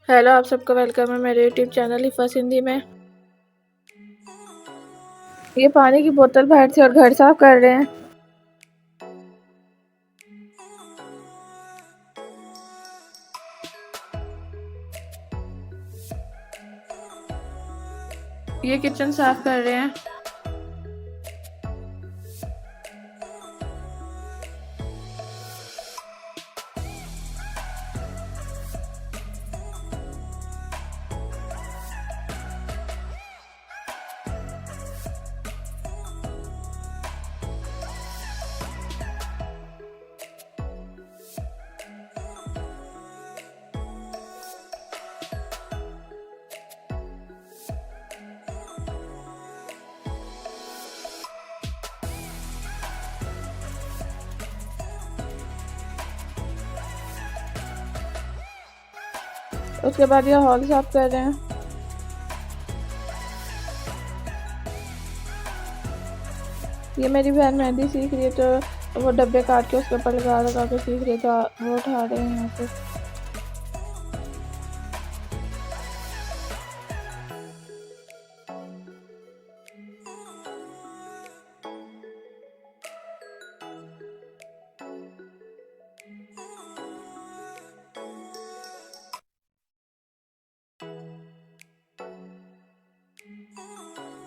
Hello, आप सबका welcome है मेरे यूट्यूब चैनल हिफा सिंधी में। ये पानी की बोतल बाहर से और घर साफ कर रहे हैं। ये किचन साफ कर रहे हैं। उसके बाद ये हॉल साफ कर रहे हैं। ये मेरी बहन मेहंदी सीख रही है, तो वो डब्बे काट के उसके ऊपर लगा लगा के सीख रही है, तो वो उठा रहे हैं यहाँ से।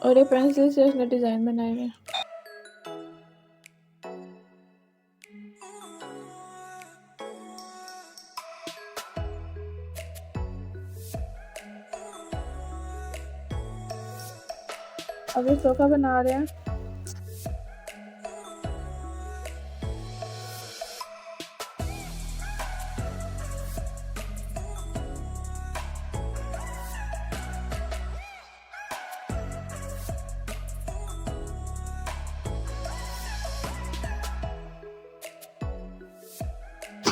और ये पेंसिल से उसने डिज़ाइन बनाए हुए हैं। अब ये सोफा बना रहे हैं।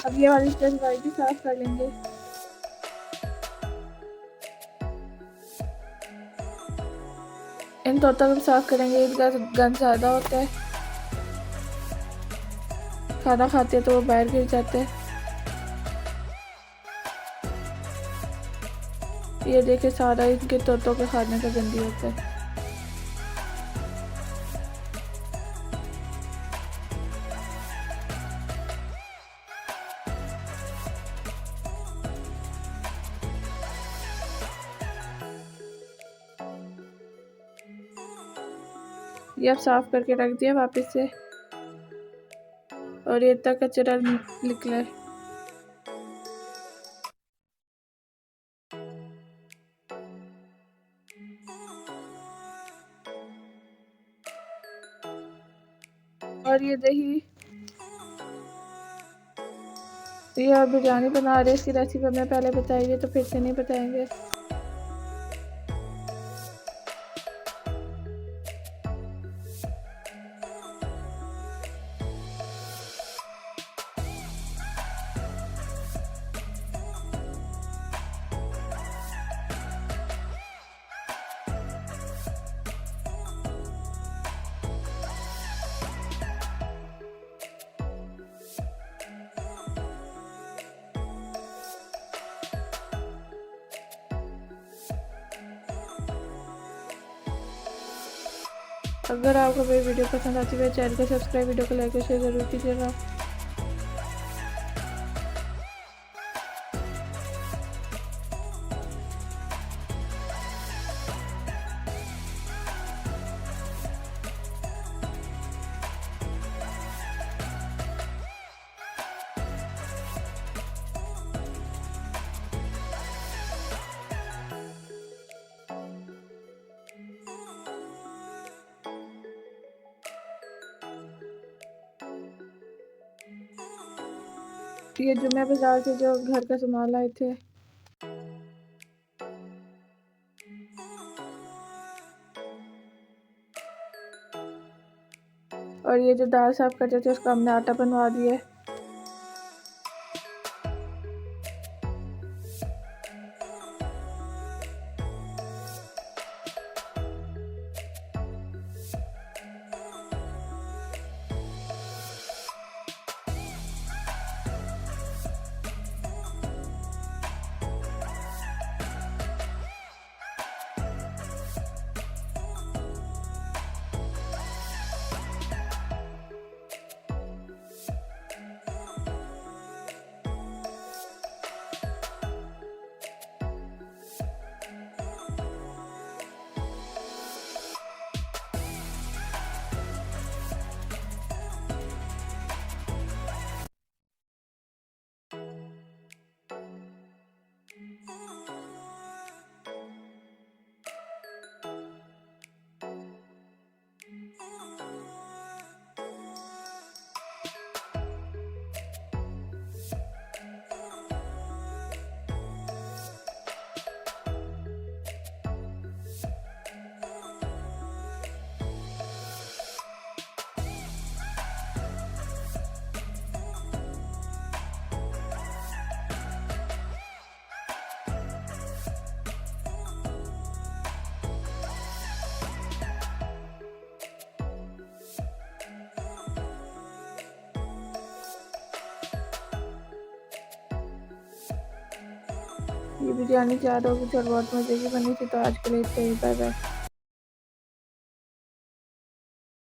अब ये वाली दवाई भी साफ कर लेंगे। इन तोता को साफ करेंगे, इनका गंद ज़्यादा होता है। खाना खाते हैं तो वो बाहर गिर जाते हैं। ये देखे सारा इनके तोतों के खाने का गंदी होता है। ये अब साफ करके रख दिया वापस से, और ये इतना कचरा निकला है। और ये दही, ये और बिरयानी बना रहे, इसकी रेसिपी हमें पहले बताई है तो फिर से नहीं बताएंगे। अगर आपको मेरी वीडियो पसंद आती है चैनल को सब्सक्राइब, वीडियो को लाइक और शेयर जरूर कीजिएगा। ये जुम्मे बाजार से जो घर का सामान लाए थे। और ये जो दाल साफ करते थे उसका हमने आटा बनवा दिया है। ये बिरयानी तैयार होगी थी और बहुत मज़े की बनी थी। तो आज के लिए इतना ही, बाय बाय।